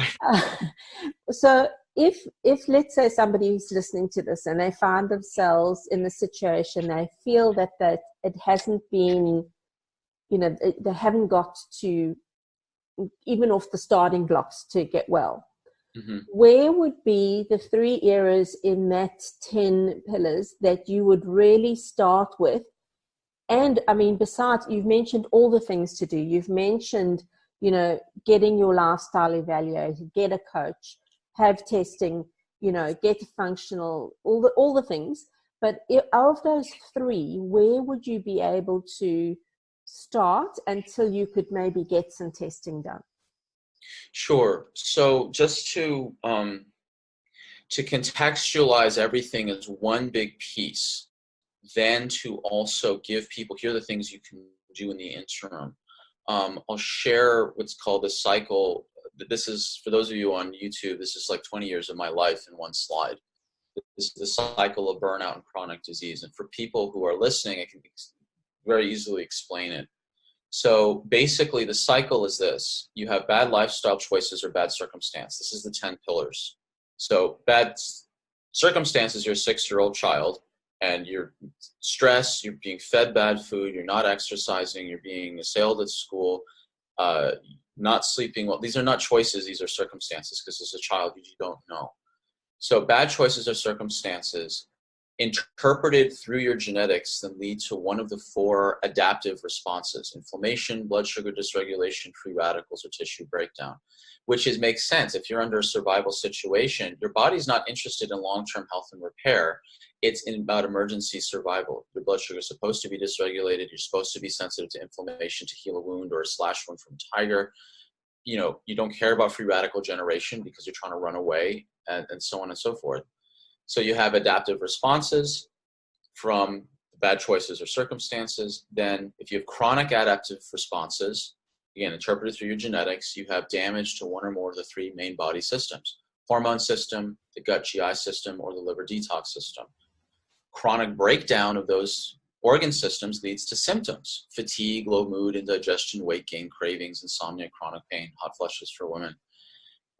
so if let's say somebody is listening to this and they find themselves in the situation, they feel that it hasn't been, they haven't got to even off the starting blocks to get well.
Hmm.
Where would be the 3 areas in that 10 pillars that you would really start with? And I mean, besides, you've mentioned all the things to do. You've mentioned, getting your lifestyle evaluated, get a coach, have testing, get functional, all the things. But of those 3, where would you be able to start until you could maybe get some testing done?
Sure. So just to contextualize everything as one big piece, then to also give people, here are the things you can do in the interim. I'll share what's called the cycle. This is, for those of you on YouTube, this is like 20 years of my life in one slide. This is the cycle of burnout and chronic disease. And for people who are listening, I can very easily explain it. So basically the cycle is this: you have bad lifestyle choices or bad circumstance. This is the 10 pillars. So bad circumstances, you're a 6-year-old child and you're stressed, you're being fed bad food, you're not exercising, you're being assailed at school, not sleeping well. These are not choices, these are circumstances, because as a child you don't know. So bad choices or circumstances interpreted through your genetics then lead to one of the 4 adaptive responses: inflammation, blood sugar dysregulation, free radicals, or tissue breakdown, which makes sense. If you're under a survival situation, your body's not interested in long-term health and repair. It's about emergency survival. Your blood sugar is supposed to be dysregulated. You're supposed to be sensitive to inflammation to heal a wound or a slash wound from a tiger. You don't care about free radical generation because you're trying to run away, and so on and so forth. So you have adaptive responses from bad choices or circumstances. Then if you have chronic adaptive responses, again, interpreted through your genetics, you have damage to one or more of the 3 main body systems: hormone system, the gut GI system, or the liver detox system. Chronic breakdown of those organ systems leads to symptoms: fatigue, low mood, indigestion, weight gain, cravings, insomnia, chronic pain, hot flushes for women.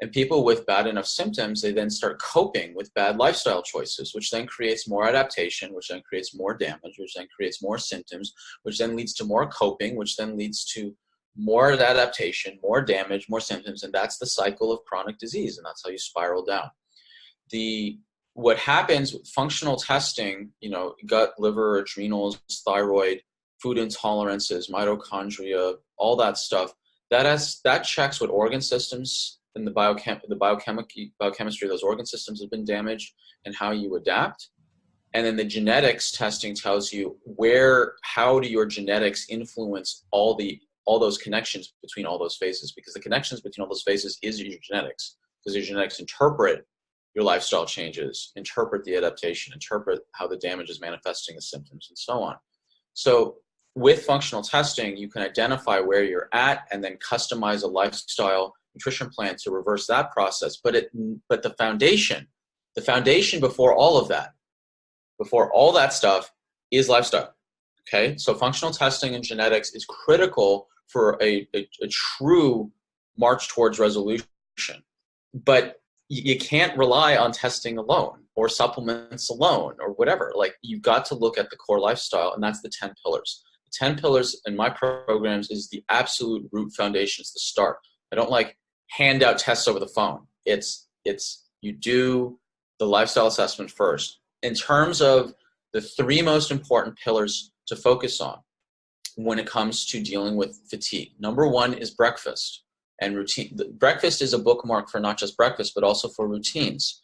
And people with bad enough symptoms, they then start coping with bad lifestyle choices, which then creates more adaptation, which then creates more damage, which then creates more symptoms, which then leads to more coping, which then leads to more adaptation, more damage, more symptoms. And that's the cycle of chronic disease. And that's how you spiral down. What happens with functional testing, gut, liver, adrenals, thyroid, food intolerances, mitochondria, all that stuff, that checks what organ systems and the biochemistry of those organ systems have been damaged and how you adapt. And then the genetics testing tells you how do your genetics influence all those connections between all those phases, because the connections between all those phases is your genetics, because your genetics interpret your lifestyle changes, interpret the adaptation, interpret how the damage is manifesting the symptoms, and so on. So with functional testing, you can identify where you're at and then customize a lifestyle nutrition plan to reverse that process. But the foundation before all that stuff is lifestyle. Okay, so functional testing and genetics is critical for a true march towards resolution. But you can't rely on testing alone or supplements alone or whatever. Like, you've got to look at the core lifestyle, and that's the 10 pillars. The 10 pillars in my programs is the absolute root foundation. It's the start. I don't hand out tests over the phone. It's you do the lifestyle assessment first. In terms of the 3 most important pillars to focus on when it comes to dealing with fatigue, number 1 is breakfast and routine. Breakfast is a bookmark for not just breakfast, but also for routines,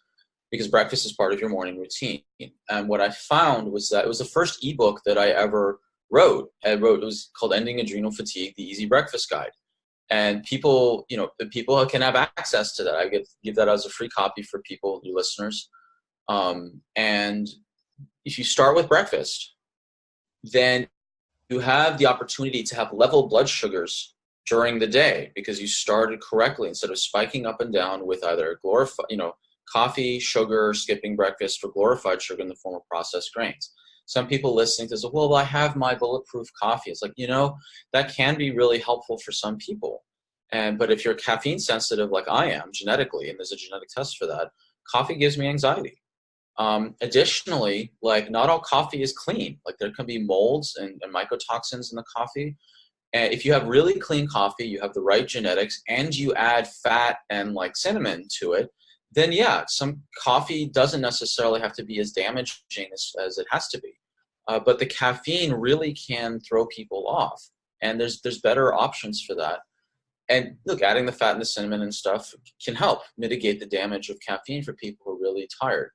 because breakfast is part of your morning routine. And what I found was that it was the first ebook that I ever wrote. It was called Ending Adrenal Fatigue, the Easy Breakfast Guide. And people can have access to that. I give that as a free copy for people, your listeners. And if you start with breakfast, then you have the opportunity to have level blood sugars during the day, because you started correctly, instead of spiking up and down with either coffee, sugar, skipping breakfast, or glorified sugar in the form of processed grains. Some people listening to this, well, I have my bulletproof coffee. It's that can be really helpful for some people. But if you're caffeine sensitive like I am genetically, and there's a genetic test for that, coffee gives me anxiety. Additionally, not all coffee is clean. There can be molds and mycotoxins in the coffee. And if you have really clean coffee, you have the right genetics, and you add fat and cinnamon to it, then yeah, some coffee doesn't necessarily have to be as damaging as it has to be. But the caffeine really can throw people off. And there's better options for that. And look, adding the fat and the cinnamon and stuff can help mitigate the damage of caffeine for people who are really tired.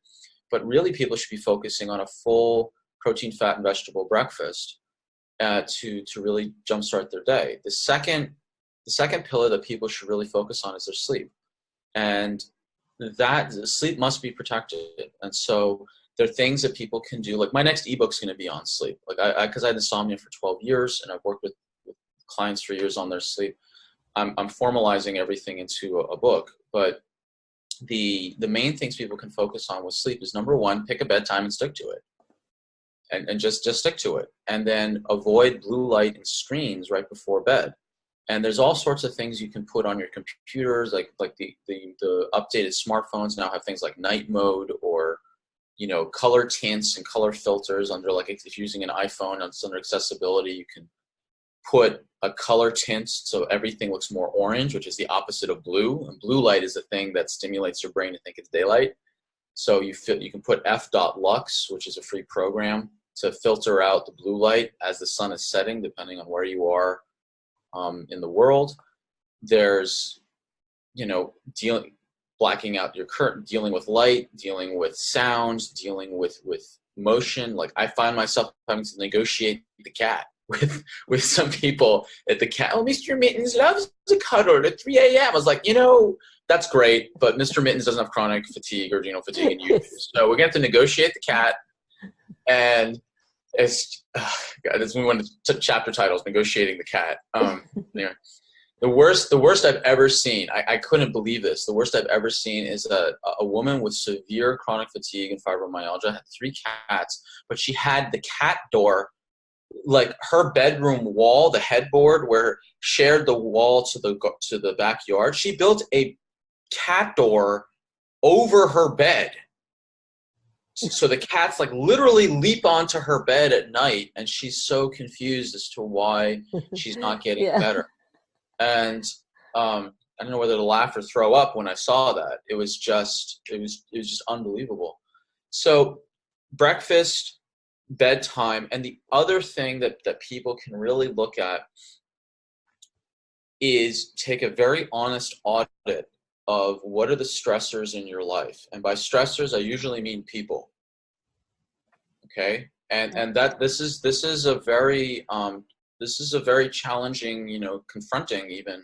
But really, people should be focusing on a full protein, fat, and vegetable breakfast to really jumpstart their day. The second pillar that people should really focus on is their sleep, and that sleep must be protected. And so there are things that people can do. Like my next ebook's going to be on sleep. Like because I had insomnia for 12 years, and I've worked with clients for years on their sleep. I'm formalizing everything into a book, but the main things people can focus on with sleep is, number one, pick a bedtime and stick to it, and just stick to it, and then avoid blue light and screens right before bed. And there's all sorts of things you can put on your computers, like the updated smartphones now have things like night mode, or color tints and color filters under, like if you're using an iPhone, it's under accessibility, you can put a color tint so everything looks more orange, which is the opposite of blue. And blue light is the thing that stimulates your brain to think it's daylight. So you can put f.lux, which is a free program, to filter out the blue light as the sun is setting, depending on where you are in the world. There's, blacking out your curtain, dealing with light, dealing with sounds, dealing with motion. Like I find myself having to negotiate the cat with some people at the cat. Oh, Mr. Mittens loves a cuddle at 3 a.m. I was like, that's great, but Mr. Mittens doesn't have chronic fatigue or adrenal fatigue, and you do. So we're going to have to negotiate the cat. And it's we went to chapter titles, negotiating the cat. Anyway, the worst I've ever seen. I couldn't believe this. The worst I've ever seen is a woman with severe chronic fatigue and fibromyalgia had 3 cats, but she had the cat door, like her bedroom wall, the headboard where shared the wall to the backyard. She built a cat door over her bed, so the cats like literally leap onto her bed at night, and she's so confused as to why she's not getting better. And I don't know whether to laugh or throw up when I saw that. It was just unbelievable. So breakfast, bedtime, and the other thing that people can really look at is take a very honest audit of what are the stressors in your life. And by stressors, I usually mean people. Okay? And that this is a very challenging, confronting even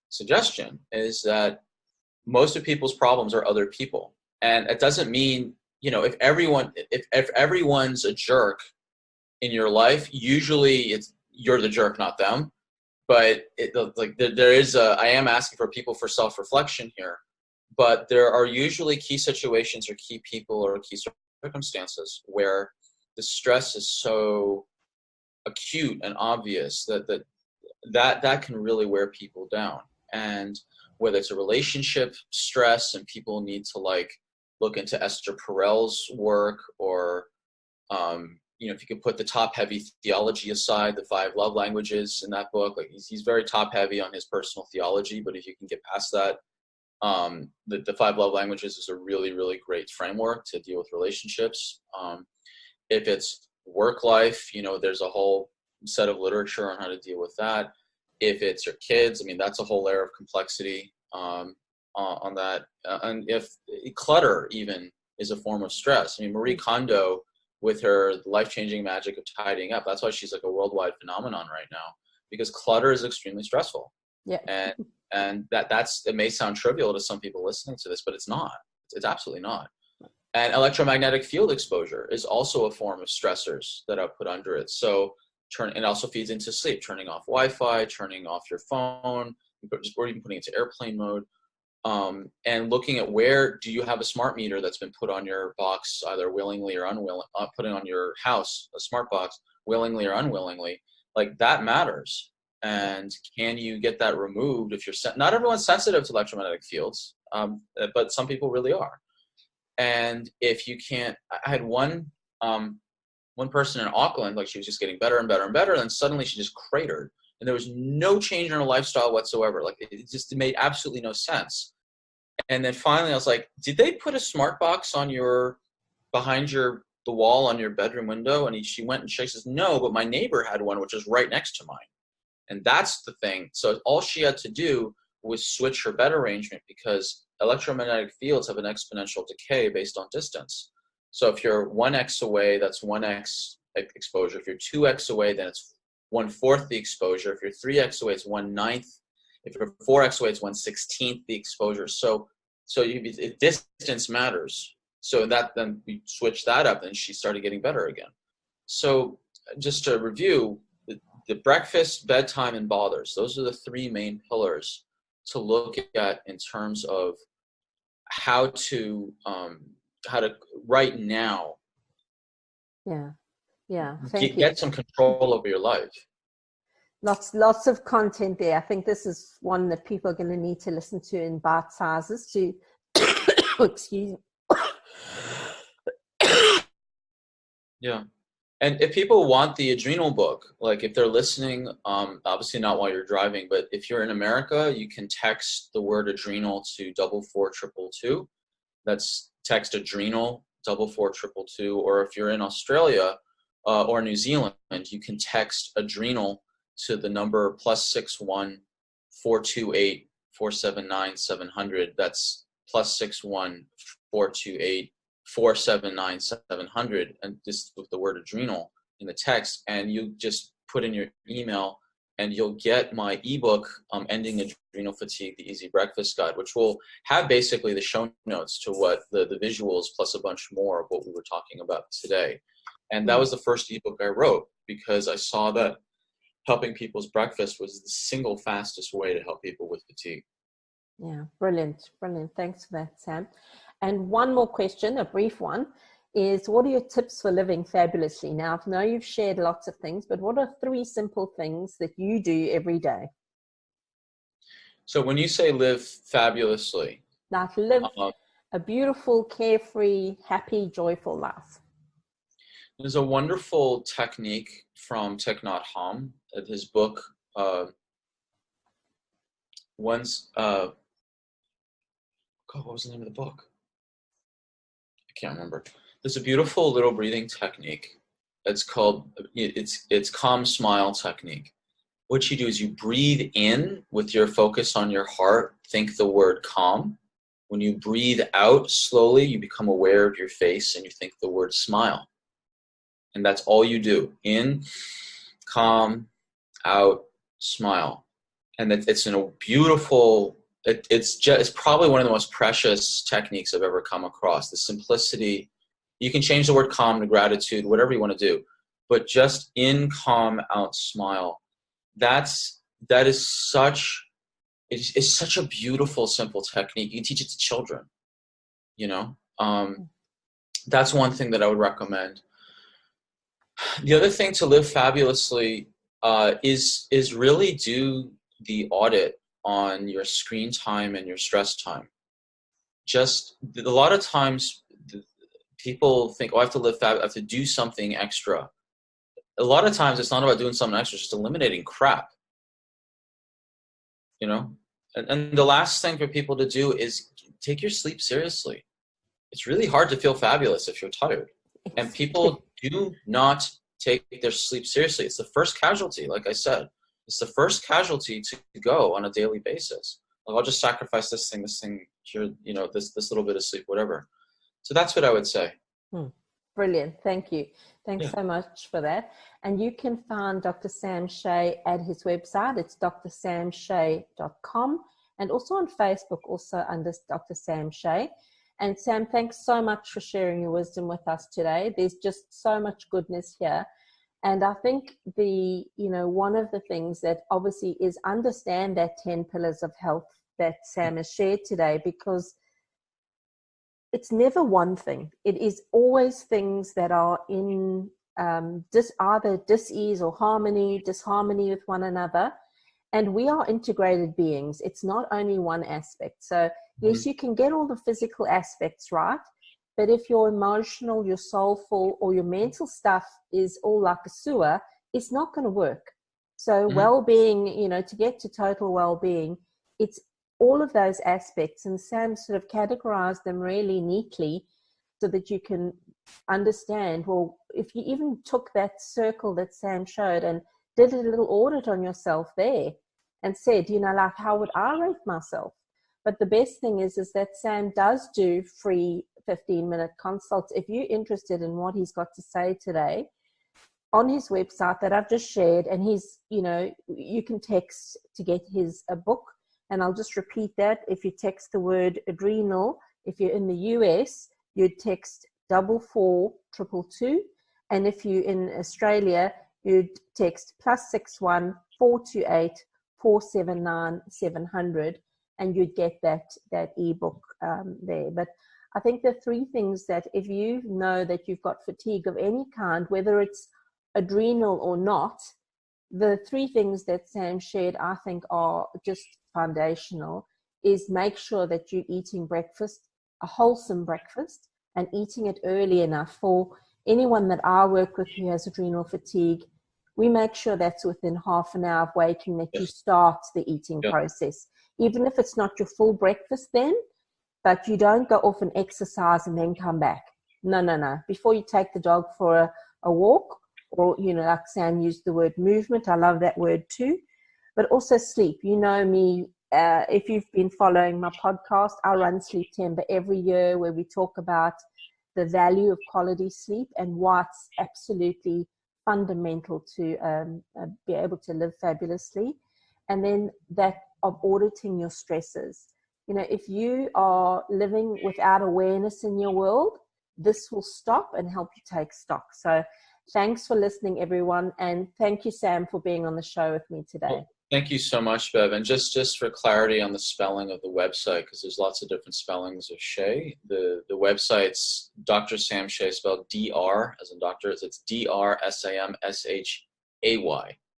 suggestion, is that most of people's problems are other people. And it doesn't mean, if everyone's a jerk in your life, usually you're the jerk, not them. But I am asking for people for self-reflection here, but there are usually key situations or key people or key circumstances where the stress is so acute and obvious that can really wear people down. And whether it's a relationship stress and people need to look into Esther Perel's work, or if you could put the top-heavy theology aside, the 5 love languages in that book, he's very top-heavy on his personal theology, but if you can get past that, the 5 love languages is a really, really great framework to deal with relationships. If it's work life, there's a whole set of literature on how to deal with that. If it's your kids, that's a whole layer of complexity on that. And if clutter even is a form of stress. Marie Kondo, with her life-changing magic of tidying up, that's why she's like a worldwide phenomenon right now, because clutter is extremely stressful. Yeah. And it may sound trivial to some people listening to this, but it's not. It's absolutely not. And electromagnetic field exposure is also a form of stressors that I put under it. So it also feeds into sleep, turning off Wi-Fi, turning off your phone, or even putting it to airplane mode. And looking at where do you have a smart meter that's been put on your box, either willingly or unwilling, putting on your house, a smart box, willingly or unwillingly, that matters. And can you get that removed if not everyone's sensitive to electromagnetic fields, but some people really are. And if you can't, I had one person in Auckland, she was just getting better and better and better, and then suddenly she just cratered. And there was no change in her lifestyle whatsoever. It made absolutely no sense. And then finally I was like, did they put a smart box on behind the wall on your bedroom window? And she went and she says, no, but my neighbor had one, which is right next to mine. And that's the thing. So all she had to do was switch her bed arrangement, because electromagnetic fields have an exponential decay based on distance. So if you're 1x away, that's 1x exposure. If you're 2x away, then it's 1/4 the exposure. If you're 3x away, it's 1/9. If you're 4x away, it's 1/16 the exposure. So distance matters. So that then we switched that up, and she started getting better again. So just to review, the breakfast, bedtime, and bothers, those are the three main pillars to look at in terms of how to right now get some control over your life.
Lots of content there. I think this is one that people are going to need to listen to in bite sizes to excuse me.
Yeah. And if people want the Adrenal book, like if they're listening, obviously not while you're driving, but if you're in America, you can text the word Adrenal to 44222. That's text Adrenal 44222. Or if you're in Australia or New Zealand, you can text Adrenal to the number +61 428 479 700. That's +61 428 479 700, and just with the word Adrenal in the text, and you just put in your email, and you'll get my ebook, Ending Adrenal Fatigue, the Easy Breakfast Guide, which will have basically the show notes to what the visuals plus a bunch more of what we were talking about today. And that was the first ebook I wrote, because I saw that helping people's breakfast was the single fastest way to help people with fatigue.
Yeah, brilliant. Thanks for that, Sam. And one more question, a brief one, is what are your tips for living fabulously? Now, I know you've shared lots of things, but what are 3 simple things that you do every day?
So when you say live fabulously,
like live a beautiful, carefree, happy, joyful life.
There's a wonderful technique from Thich Nhat Hanh, his book, what was the name of the book? I can't remember. There's a beautiful little breathing technique. It's called, it's calm smile technique. What you do is you breathe in with your focus on your heart, think the word calm. When you breathe out slowly, you become aware of your face and you think the word smile. And that's all you do. In, calm, out, smile. And it's in a beautiful, it's probably one of the most precious techniques I've ever come across. The simplicity, you can change the word calm to gratitude, whatever you want to do, but just in, calm, out, smile. That is such, it's such a beautiful, simple technique. You can teach it to children, you know? That's one thing that I would recommend. The other thing to live fabulously is really do the audit on your screen time and your stress time. Just a lot of times people think, oh, I have to live I have to do something extra. A lot of times it's not about doing something extra, it's just eliminating crap. You know? And the last thing for people to do is take your sleep seriously. It's really hard to feel fabulous if you're tired. And people do not take their sleep seriously. It's the first casualty, like I said. It's the first casualty to go on a daily basis. Like, I'll just sacrifice this thing, here, you know, this little bit of sleep, whatever. So that's what I would say.
Brilliant. Thank you. Thanks so much for that. And you can find Dr. Sam Shay at his website. It's drsamshay.com, and also on Facebook, also under Dr. Sam Shay. And Sam, thanks so much for sharing your wisdom with us today. There's just so much goodness here. And I think one of the things that obviously is understand that 10 pillars of health that Sam has shared today, because it's never one thing. It is always things that are in either dis-ease or disharmony with one another. And we are integrated beings. It's not only one aspect. So yes, you can get all the physical aspects right, but if your emotional, your soulful, or your mental stuff is all like a sewer, it's not going to work. So well-being, to get to total well-being, it's all of those aspects, and Sam sort of categorized them really neatly so that you can understand, well, if you even took that circle that Sam showed and did a little audit on yourself there and said, you know, like, how would I rate myself? But the best thing is that Sam does do free 15-minute consults. If you're interested in what he's got to say today, on his website that I've just shared, and he's, you know, you can text to get his a book, and I'll just repeat that. If you text the word adrenal, if you're in the US, you'd text 44222, and if you're in Australia, you'd text +61 428 479 700, and you'd get that ebook there. But I think the three things that, if you know that you've got fatigue of any kind, whether it's adrenal or not, the three things that Sam shared, I think, are just foundational. Is make sure that you're eating breakfast, a wholesome breakfast, and eating it early enough. For anyone that I work with who has adrenal fatigue, we make sure that's within half an hour of waking that you start the eating process. Even if it's not your full breakfast then, but you don't go off and exercise and then come back. No. Before you take the dog for a walk, or, you know, like Sam used the word movement. I love that word too. But also sleep. You know me, if you've been following my podcast, I run Sleeptember every year, where we talk about the value of quality sleep and why it's absolutely fundamental to be able to live fabulously. And then that of auditing your stresses. You know, if you are living without awareness in your world, this will stop and help you take stock. So thanks for listening, everyone. And thank you, Sam, for being on the show with me today.
Well, thank you so much, Bev. And just for clarity on the spelling of the website, because there's lots of different spellings of Shay. The website's Dr. Sam Shay, spelled DR as in doctor. It's DRSAMSHAY.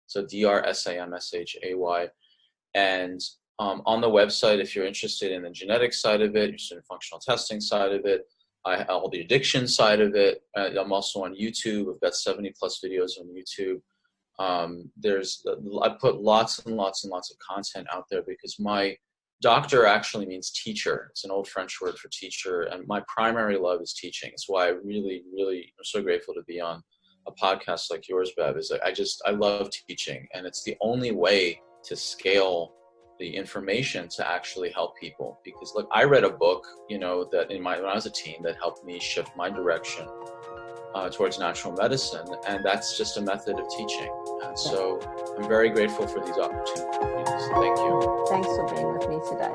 So DRSAMSHAY. And on the website, if you're interested in the genetic side of it, you're interested in functional testing side of it, all the addiction side of it. I'm also on YouTube. I've got 70 plus videos on YouTube. I put lots and lots and lots of content out there because my doctor actually means teacher. It's an old French word for teacher, and my primary love is teaching. It's why I really, really am so grateful to be on a podcast like yours, Bev. Is I love teaching, and it's the only way to scale the information to actually help people. Because look, I read a book, you know, that when I was a teen, that helped me shift my direction towards natural medicine, and that's just a method of teaching. And so I'm very grateful for these opportunities. Thank you.
Thanks for being with me today.